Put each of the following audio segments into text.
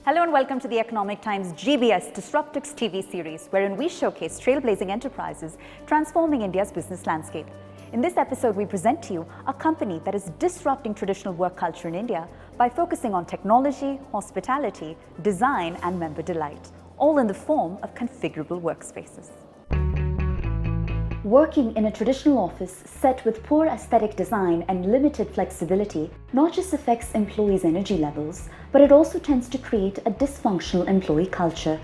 Hello and welcome to the Economic Times GBS Disruptx TV series, wherein we showcase trailblazing enterprises transforming India's business landscape. In this episode, we present to you a company that is disrupting traditional work culture in India by focusing on technology, hospitality, design, and member delight, all in the form of configurable workspaces. Working in a traditional office set with poor aesthetic design and limited flexibility not just affects employees' energy levels, but it also tends to create a dysfunctional employee culture.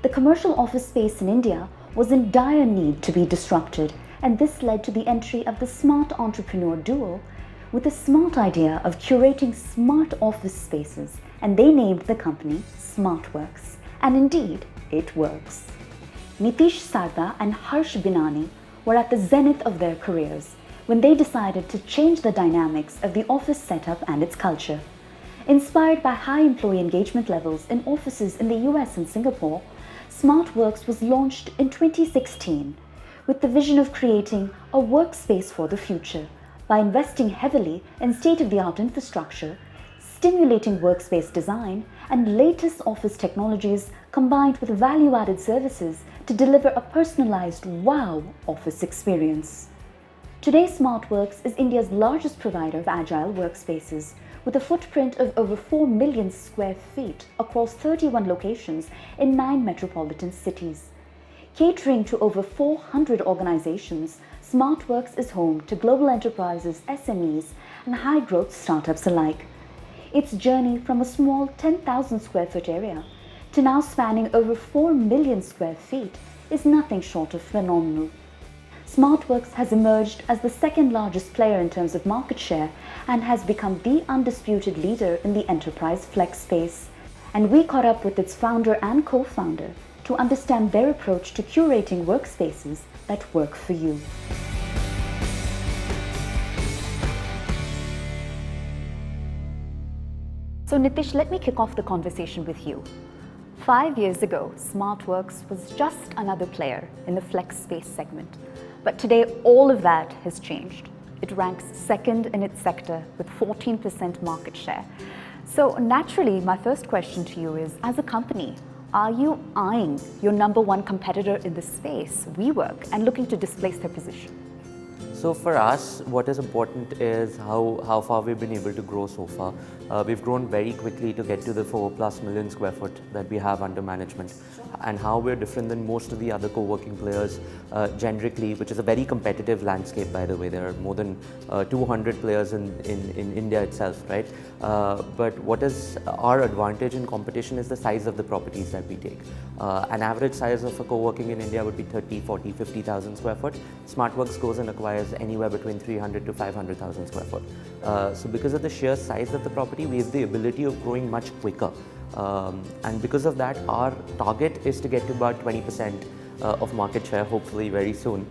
The commercial office space in India was in dire need to be disrupted, and this led to the entry of the smart entrepreneur duo with a smart idea of curating smart office spaces, and they named the company SmartWorks. And indeed, it works. Nitish Sarda and Harsh Binani were at the zenith of their careers when they decided to change the dynamics of the office setup and its culture. Inspired by high employee engagement levels in offices in the US and Singapore, SmartWorks was launched in 2016 with the vision of creating a workspace for the future by investing heavily in state-of-the-art infrastructure, stimulating workspace design, and latest office technologies combined with value-added services to deliver a personalized wow office experience. Today, SmartWorks is India's largest provider of agile workspaces, with a footprint of over 4 million square feet across 31 locations in 9 metropolitan cities. Catering to over 400 organizations, SmartWorks is home to global enterprises, SMEs, and high-growth startups alike. Its journey from a small 10,000 square foot area to now spanning over 4 million square feet is nothing short of phenomenal. SmartWorks has emerged as the second largest player in terms of market share and has become the undisputed leader in the enterprise flex space. And we caught up with its founder and co-founder to understand their approach to curating workspaces that work for you. So Nitish, let me kick off the conversation with you. 5 years ago, SmartWorks was just another player in the flex space segment. But today, all of that has changed. It ranks second in its sector with 14% market share. So naturally, my first question to you is, as a company, are you eyeing your number one competitor in the space, WeWork, and looking to displace their position? So for us, what is important is how far we've been able to grow so far. We've grown very quickly to get to the 4+ million square foot that we have under management, and how we're different than most of the other co-working players generically, which is a very competitive landscape, by the way. There are more than 200 players in India itself, right? But what is our advantage in competition is the size of the properties that we take. An average size of a co-working in India would be 30, 40, 50,000 square foot. SmartWorks goes and acquires anywhere between 300 to 500,000 square foot. So because of the sheer size of the property, we have the ability of growing much quicker. And because of that, our target is to get to about 20% of market share, hopefully very soon.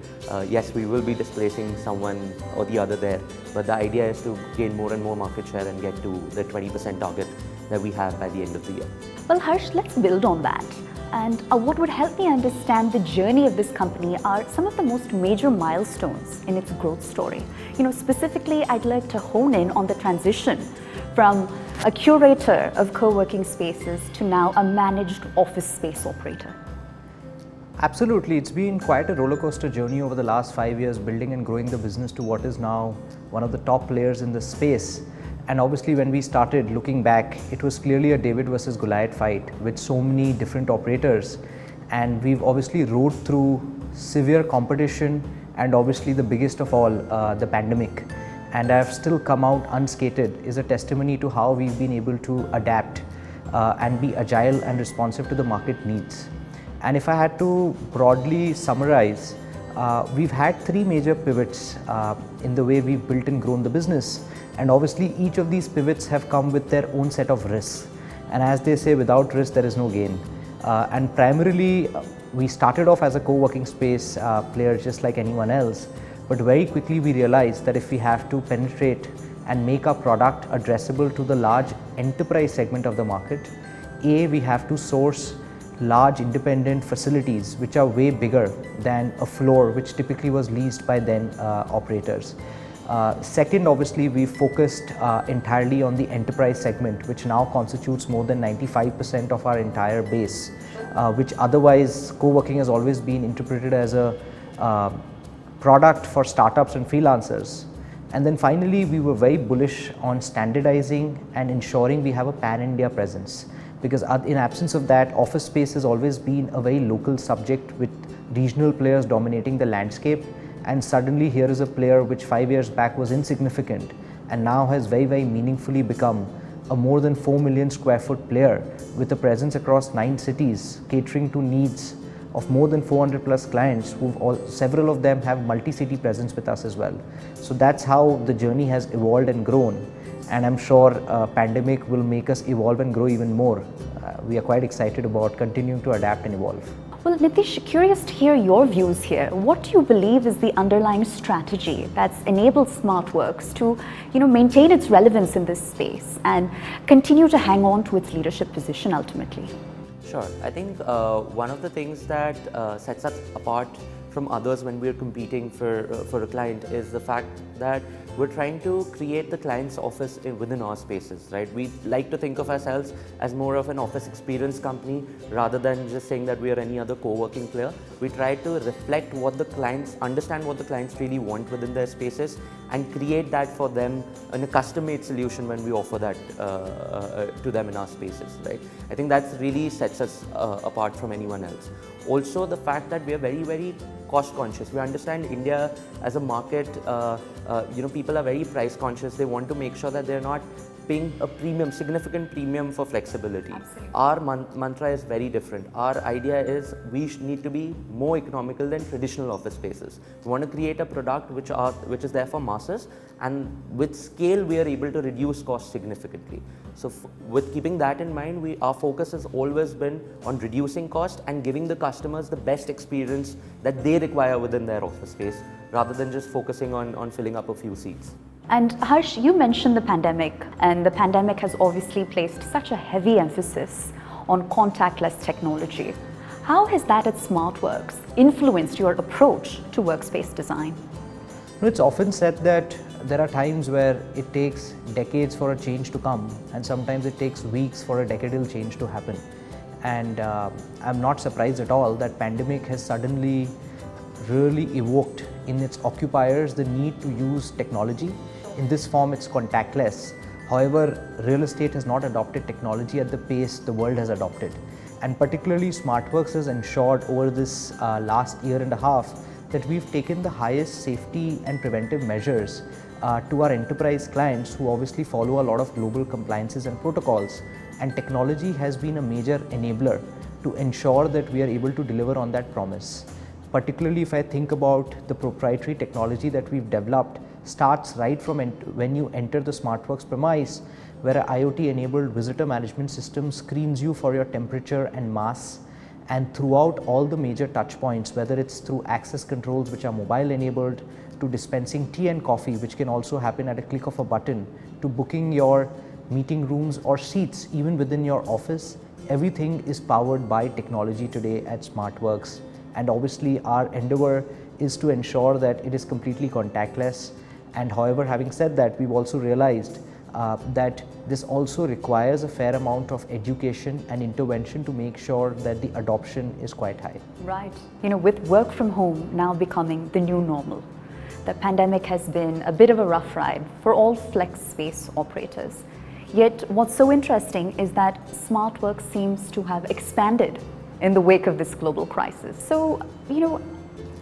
Yes, we will be displacing someone or the other there, but the idea is to gain more and more market share and get to the 20% target that we have by the end of the year. Well, Harsh, let's build on that. And what would help me understand the journey of this company are some of the most major milestones in its growth story. Specifically, I'd like to hone in on the transition from a curator of co-working spaces to now a managed office space operator. Absolutely, it's been quite a roller coaster journey over the last 5 years, building and growing the business to what is now one of the top players in the space. And obviously, when we started looking back, it was clearly a David versus Goliath fight with so many different operators. And we've obviously rode through severe competition and obviously the biggest of all, the pandemic. And I've still come out unscathed is a testimony to how we've been able to adapt and be agile and responsive to the market needs. And if I had to broadly summarize, we've had 3 major pivots in the way we've built and grown the business. And obviously each of these pivots have come with their own set of risks. And as they say, without risk, there is no gain. And primarily, we started off as a co-working space player just like anyone else. But very quickly we realized that if we have to penetrate and make our product addressable to the large enterprise segment of the market, we have to source large independent facilities which are way bigger than a floor which typically was leased by then operators. Second, obviously, we focused entirely on the enterprise segment, which now constitutes more than 95% of our entire base, which otherwise co-working has always been interpreted as a product for startups and freelancers. And then finally, we were very bullish on standardizing and ensuring we have a pan-India presence, because in absence of that, office space has always been a very local subject with regional players dominating the landscape. And suddenly here is a player which 5 years back was insignificant and now has very, very meaningfully become a more than 4 million square foot player with a presence across 9 cities, catering to needs of more than 400 plus clients, several of them have multi-city presence with us as well. So that's how the journey has evolved and grown, and I'm sure pandemic will make us evolve and grow even more. We are quite excited about continuing to adapt and evolve. Well, Nitish, curious to hear your views here. What do you believe is the underlying strategy that's enabled SmartWorks to, maintain its relevance in this space and continue to hang on to its leadership position ultimately? Sure. I think one of the things that sets us apart from others when we're competing for a client is the fact that we're trying to create the client's office within our spaces, right? We like to think of ourselves as more of an office experience company rather than just saying that we are any other co-working player. We try to reflect what the clients, understand what the clients really want within their spaces and create that for them in a custom-made solution when we offer that to them in our spaces, right? I think that really sets us apart from anyone else. Also, the fact that we are very, very cost conscious. We understand India as a market, people are very price conscious. They want to make sure that they're not paying a premium, significant premium for flexibility. Absolutely. Our mantra is very different. Our idea is we need to be more economical than traditional office spaces. We want to create a product which is there for masses, and with scale we are able to reduce costs significantly. So with keeping that in mind, our focus has always been on reducing cost and giving the customers the best experience that they require within their office space, rather than just focusing on filling up a few seats. And Harsh, you mentioned the pandemic, and the pandemic has obviously placed such a heavy emphasis on contactless technology. How has that at SmartWorks influenced your approach to workspace design? It's often said that there are times where it takes decades for a change to come, and sometimes it takes weeks for a decadal change to happen. And I'm not surprised at all that pandemic has suddenly really evoked in its occupiers the need to use technology. In this form, it's contactless. However, real estate has not adopted technology at the pace the world has adopted. And particularly SmartWorks has ensured over this last year and a half that we've taken the highest safety and preventive measures to our enterprise clients, who obviously follow a lot of global compliances and protocols. And technology has been a major enabler to ensure that we are able to deliver on that promise. Particularly if I think about the proprietary technology that we've developed, starts right from when you enter the SmartWorks premise, where an IoT-enabled visitor management system screens you for your temperature and mass, and throughout all the major touch points, whether it's through access controls which are mobile enabled, to dispensing tea and coffee, which can also happen at a click of a button, to booking your meeting rooms or seats even within your office, everything is powered by technology today at SmartWorks. And obviously our endeavor is to ensure that it is completely contactless. And however, having said that, we've also realized that this also requires a fair amount of education and intervention to make sure that the adoption is quite high. Right. With work from home now becoming the new normal, the pandemic has been a bit of a rough ride for all flex space operators. Yet what's so interesting is that SmartWorks seems to have expanded in the wake of this global crisis. So,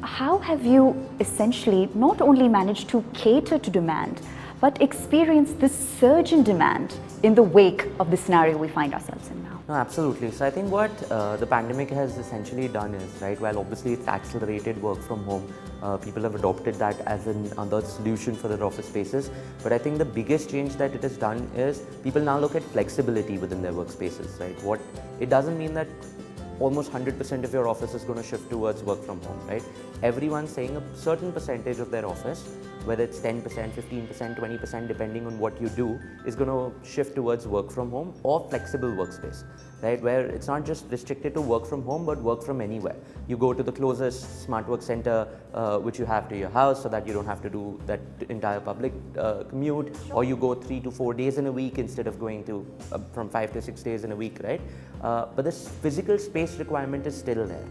how have you essentially not only managed to cater to demand, but experience this surge in demand in the wake of the scenario we find ourselves in now? No, absolutely. So I think what the pandemic has essentially done is, right, while obviously it's accelerated work from home, people have adopted that as another solution for their office spaces. But I think the biggest change that it has done is people now look at flexibility within their workspaces, right? It doesn't mean that almost 100% of your office is going to shift towards work from home, right? Everyone's saying a certain percentage of their office whether it's 10%, 15%, 20%, depending on what you do, is going to shift towards work from home or flexible workspace, right? Where it's not just restricted to work from home, but work from anywhere. You go to the closest smart work center, which you have to your house, so that you don't have to do that entire public commute, or you go 3 to 4 days in a week instead of going to from 5 to 6 days in a week, right? But this physical space requirement is still there.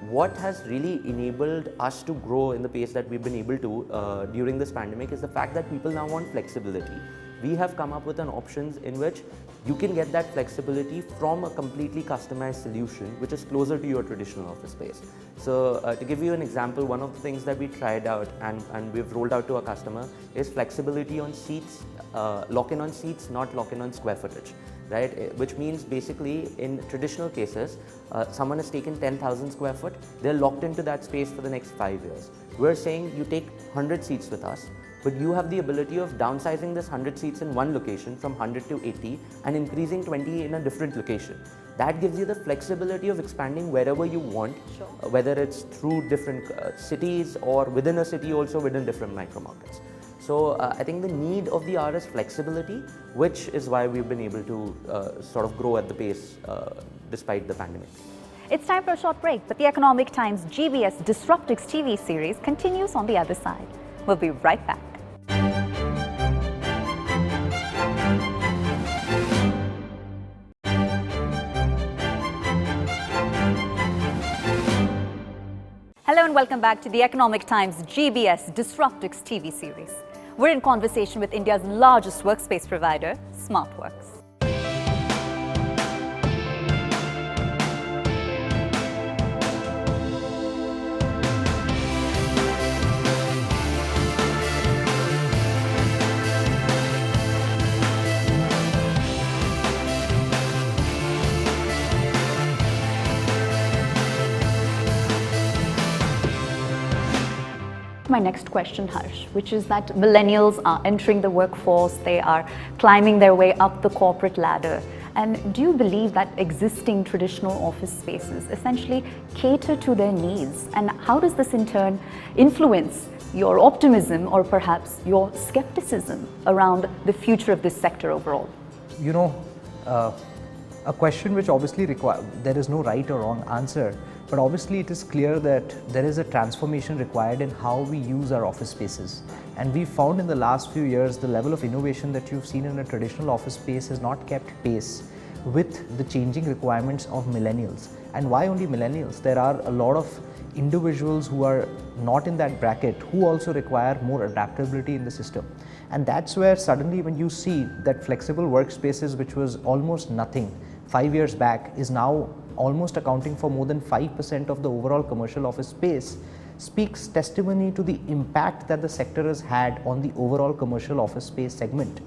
What has really enabled us to grow in the pace that we've been able to during this pandemic is the fact that people now want flexibility. We have come up with an options in which you can get that flexibility from a completely customized solution which is closer to your traditional office space. So to give you an example, one of the things that we tried out and we've rolled out to our customer is flexibility on seats, lock-in on seats, not lock-in on square footage. Right? Which means basically in traditional cases, someone has taken 10,000 square foot, they're locked into that space for the next 5 years. We're saying you take 100 seats with us, but you have the ability of downsizing this 100 seats in one location from 100 to 80 and increasing 20 in a different location. That gives you the flexibility of expanding wherever you want, whether it's through different cities or within a city also within different micro markets. So I think the need of the hour is flexibility, which is why we've been able to sort of grow at the pace despite the pandemic. It's time for a short break, but the Economic Times GBS Disruptx TV series continues on the other side. We'll be right back. Hello and welcome back to the Economic Times GBS Disruptx TV series. We're in conversation with India's largest workspace provider, SmartWorks. My next question, Harsh, which is that millennials are entering the workforce, they are climbing their way up the corporate ladder. And do you believe that existing traditional office spaces essentially cater to their needs? And how does this in turn influence your optimism or perhaps your skepticism around the future of this sector overall? You know, a question which obviously there is no right or wrong answer, but obviously it is clear that there is a transformation required in how we use our office spaces. And we found in the last few years the level of innovation that you've seen in a traditional office space has not kept pace with the changing requirements of millennials. And why only millennials? There are a lot of individuals who are not in that bracket who also require more adaptability in the system. And that's where suddenly when you see that flexible workspaces, which was almost nothing 5 years back, is now almost accounting for more than 5% of the overall commercial office space, speaks testimony to the impact that the sector has had on the overall commercial office space segment.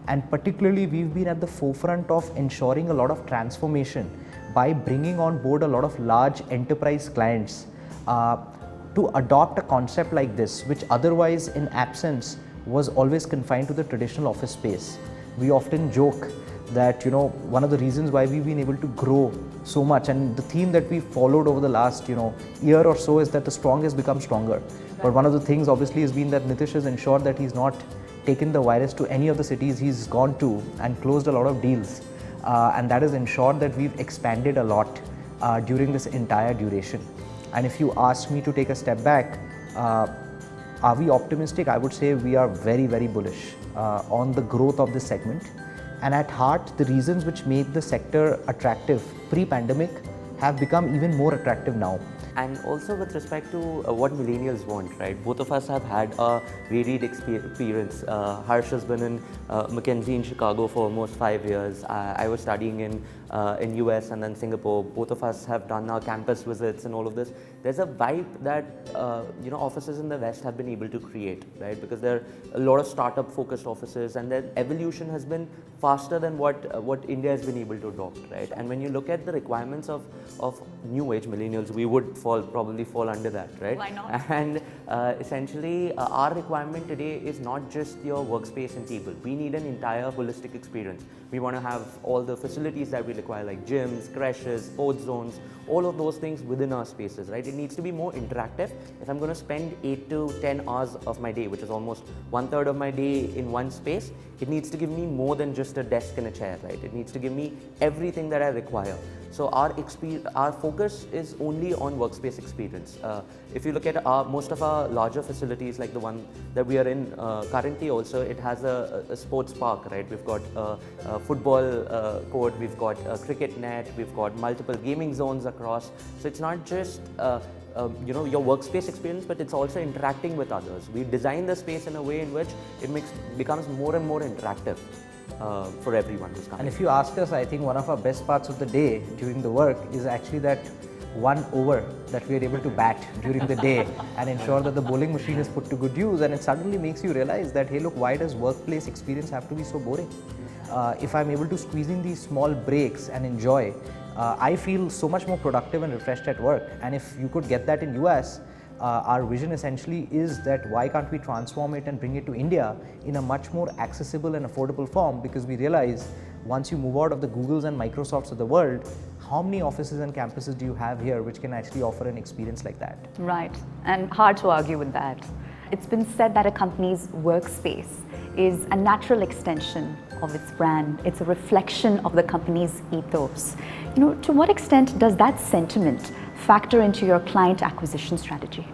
And particularly we've been at the forefront of ensuring a lot of transformation by bringing on board a lot of large enterprise clients to adopt a concept like this, which otherwise in absence was always confined to the traditional office space. We often joke that, you know, one of the reasons why we've been able to grow so much, and the theme that we followed over the last, year or so, is that the strong has become stronger. But one of the things obviously has been that Nitish has ensured that he's not taken the virus to any of the cities he's gone to and closed a lot of deals. And that has ensured that we've expanded a lot during this entire duration. And if you ask me to take a step back, are we optimistic? I would say we are very, very bullish on the growth of this segment. And at heart, the reasons which made the sector attractive pre-pandemic have become even more attractive now. And also with respect to what millennials want, right? Both of us have had a varied experience. Harsh has been in McKinsey in Chicago for almost 5 years. I was studying in US and then Singapore. Both of us have done our campus visits and all of this. There's a vibe that offices in the West have been able to create, right? Because there are a lot of startup focused offices, and their evolution has been faster than what India has been able to adopt, right? And when you look at the requirements of new age millennials, we would probably fall under that, right? Why not? And essentially our requirement today is not just your workspace and table. We need an entire holistic experience. We want to have all the facilities that we require like gyms, creches, sports zones, all of those things within our spaces, right? It needs to be more interactive. If I'm going to spend 8 to 10 hours of my day, which is almost 1/3 of my day in one space, it needs to give me more than just a desk and a chair, right? It needs to give me everything that I require. So our focus is only on workspace experience. If you look at most of our larger facilities, like the one that we are in currently also, it has a sports park, right? We've got a football court, we've got a cricket net, we've got multiple gaming zones across. So it's not just your workspace experience, but it's also interacting with others. We design the space in a way in which it becomes more and more interactive for everyone who's coming. And if you ask us, I think one of our best parts of the day during the work is actually that 1 over that we are able to bat during the day and ensure that the bowling machine is put to good use, and it suddenly makes you realize that, hey look, why does workplace experience have to be so boring? If I'm able to squeeze in these small breaks and enjoy, I feel so much more productive and refreshed at work. And if you could get that in US, our vision essentially is that why can't we transform it and bring it to India in a much more accessible and affordable form, because we realize once you move out of the Googles and Microsofts of the world, how many offices and campuses do you have here which can actually offer an experience like that? Right, and hard to argue with that. It's been said that a company's workspace is a natural extension of its brand. It's a reflection of the company's ethos. To what extent does that sentiment factor into your client acquisition strategy?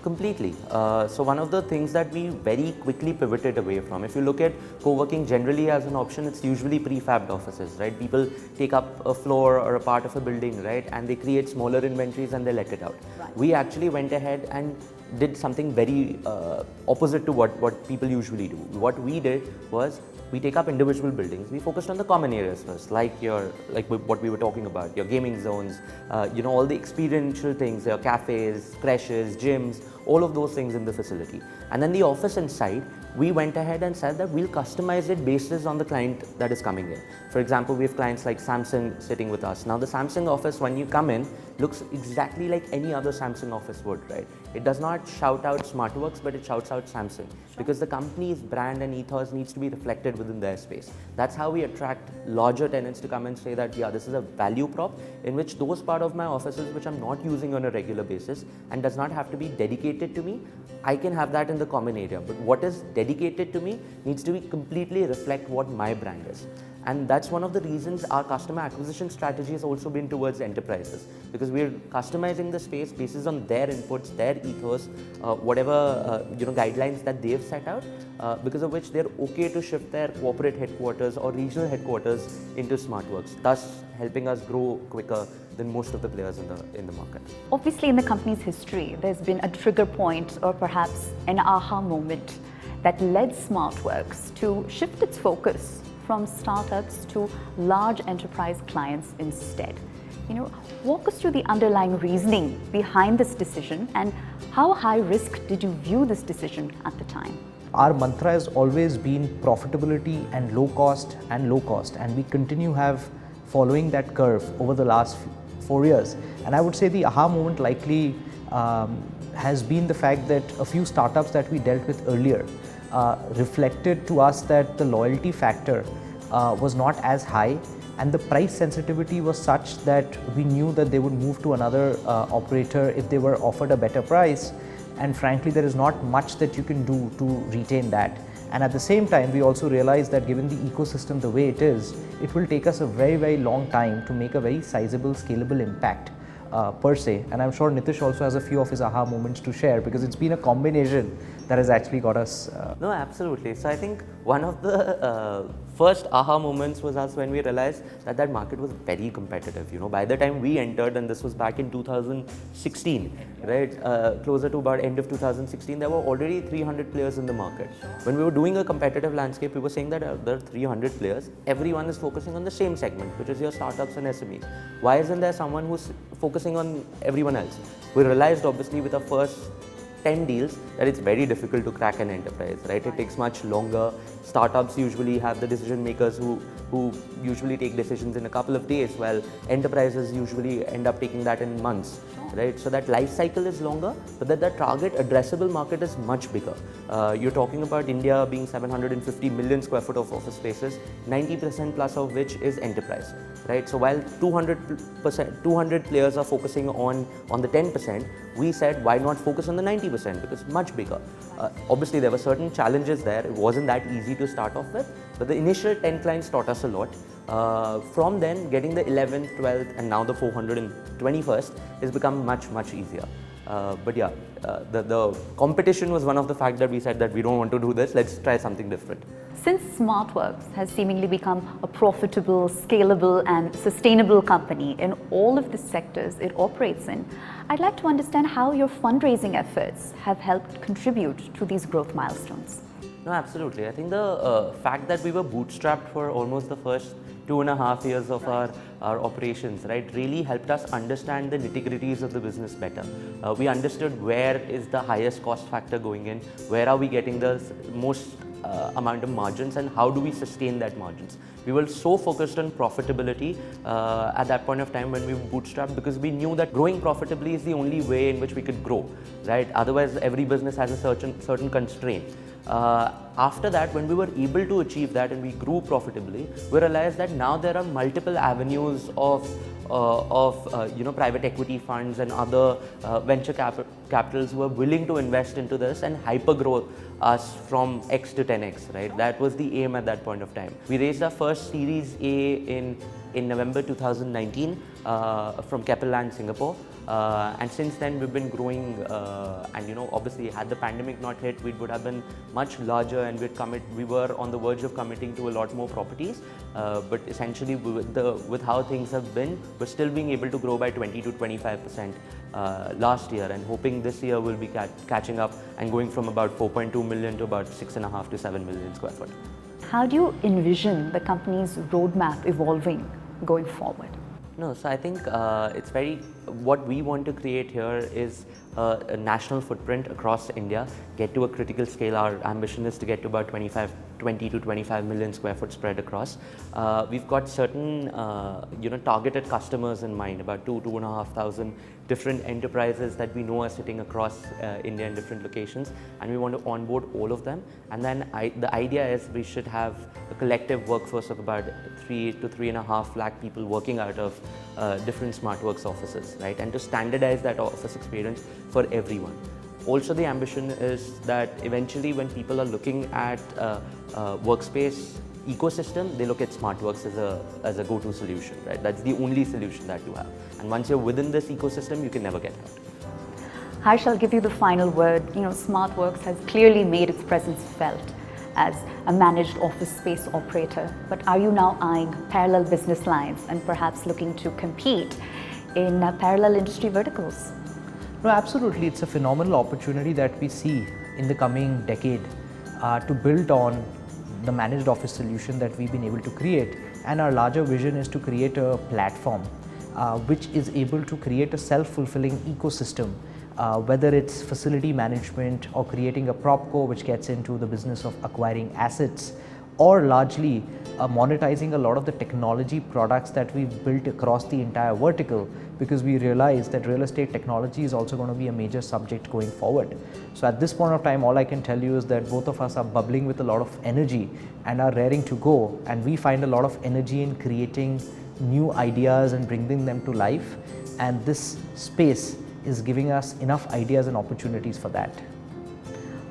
Completely. So one of the things that we very quickly pivoted away from, if you look at co-working generally as an option, it's usually prefabbed offices, right? People take up a floor or a part of a building, right? And they create smaller inventories and they let it out. Right. We actually went ahead and did something very opposite to what people usually do. What we did was, we take up individual buildings. We focused on the common areas first, like what we were talking about, your gaming zones, all the experiential things, your cafes, creches, gyms, all of those things in the facility. And then the office inside, we went ahead and said that we'll customize it based on the client that is coming in. For example, we have clients like Samsung sitting with us. Now the Samsung office, when you come in, looks exactly like any other Samsung office would, right? It does not shout out SmartWorks, but it shouts out Samsung, because the company's brand and ethos needs to be reflected within their space. That's how we attract larger tenants to come and say that, yeah, this is a value prop in which those part of my offices which I'm not using on a regular basis and does not have to be dedicated to me, I can have that in the common area. But what is dedicated to me needs to be completely reflect what my brand is. And that's one of the reasons our customer acquisition strategy has also been towards enterprises, because we're customizing the space based on their inputs, their ethos, whatever guidelines that they've set out, because of which they're okay to shift their corporate headquarters or regional headquarters into SmartWorks, thus helping us grow quicker than most of the players in the market. Obviously, in the company's history, there's been a trigger point or perhaps an aha moment that led SmartWorks to shift its focus from startups to large enterprise clients instead. Walk us through the underlying reasoning behind this decision, and how high risk did you view this decision at the time? Our mantra has always been profitability and low cost, and we continue following that curve over the last 4 years. And I would say the aha moment likely has been the fact that a few startups that we dealt with earlier reflected to us that the loyalty factor was not as high, and the price sensitivity was such that we knew that they would move to another operator if they were offered a better price. And frankly, there is not much that you can do to retain that. And at the same time, we also realized that given the ecosystem the way it is, it will take us a very, very long time to make a very sizable, scalable impact per se. And I'm sure Nitish also has a few of his aha moments to share, because it's been a combination that has actually got us. No, absolutely. So I think one of the first aha moments was us when we realized that market was very competitive. By the time we entered, and this was back in 2016, right, closer to about end of 2016, there were already 300 players in the market. When we were doing a competitive landscape, we were saying that there are 300 players. Everyone is focusing on the same segment, which is your startups and SMEs. Why isn't there someone who's focusing on everyone else? We realized, obviously, with the first 10 deals that it's very difficult to crack an enterprise, right? It takes much longer. Startups usually have the decision makers who who usually take decisions in a couple of days, while enterprises usually end up taking that in months. Right, so that life cycle is longer, but that the target addressable market is much bigger. You're talking about India being 750 million square foot of office spaces, 90% plus of which is enterprise. Right, so while 200 players are focusing on the 10%, we said why not focus on the 90% because much bigger. Obviously, there were certain challenges there. It wasn't that easy to start off with, but the initial 10 clients taught us a lot. From then, getting the 11th, 12th, and now the 421st has become much easier. But yeah, the competition was one of the factors that we said that we don't want to do this, let's try something different. Since SmartWorks has seemingly become a profitable, scalable and sustainable company in all of the sectors it operates in, I'd like to understand how your fundraising efforts have helped contribute to these growth milestones. No, absolutely. I think the fact that we were bootstrapped for almost the first 2.5 years of our operations, right, really helped us understand the nitty-gritties of the business better. We understood where is the highest cost factor going in, where are we getting the most amount of margins, and how do we sustain that margins. We were so focused on profitability at that point of time when we bootstrapped, because we knew that growing profitably is the only way in which we could grow, right? Otherwise, every business has a certain constraint. After that, when we were able to achieve that and we grew profitably, we realized that now there are multiple avenues of private equity funds and other venture capitals who are willing to invest into this and hyper grow us from X to 10X, right? That was the aim at that point of time. We raised our first Series A in November 2019 from Keppel Land, Singapore. And since then we've been growing, and obviously had the pandemic not hit, we would have been much larger, and we were on the verge of committing to a lot more properties. But essentially, with how things have been, we're still being able to grow by 20 to 25% last year, and hoping this year we'll be catching up and going from about 4.2 million to about 6.5 to 7 million square foot. How do you envision the company's roadmap evolving going forward? No, so I think what we want to create here is a national footprint across India, get to a critical scale. Our ambition is to get to about 20 to 25 million square foot spread across. We've got certain targeted customers in mind, about 2,500 different enterprises that we know are sitting across India in different locations, and we want to onboard all of them. And then the idea is we should have a collective workforce of about 3 to 3.5 lakh people working out of different SmartWorks offices, right? And to standardize that office experience for everyone. Also, the ambition is that eventually when people are looking at workspace ecosystem, they look at SmartWorks as a go-to solution, right? That's the only solution that you have. And once you're within this ecosystem, you can never get out. Harsh, I'll give you the final word. SmartWorks has clearly made its presence felt as a managed office space operator, but are you now eyeing parallel business lines and perhaps looking to compete in parallel industry verticals? No, absolutely. It's a phenomenal opportunity that we see in the coming decade to build on the managed office solution that we've been able to create. And our larger vision is to create a platform which is able to create a self-fulfilling ecosystem, whether it's facility management or creating a propco which gets into the business of acquiring assets, or largely monetizing a lot of the technology products that we've built across the entire vertical, because we realize that real estate technology is also going to be a major subject going forward. So at this point of time, all I can tell you is that both of us are bubbling with a lot of energy and are raring to go, and we find a lot of energy in creating new ideas and bringing them to life, and this space is giving us enough ideas and opportunities for that.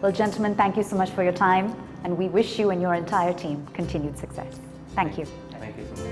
Well, gentlemen, thank you so much for your time, and we wish you and your entire team continued success. Thank you. Thank you so much.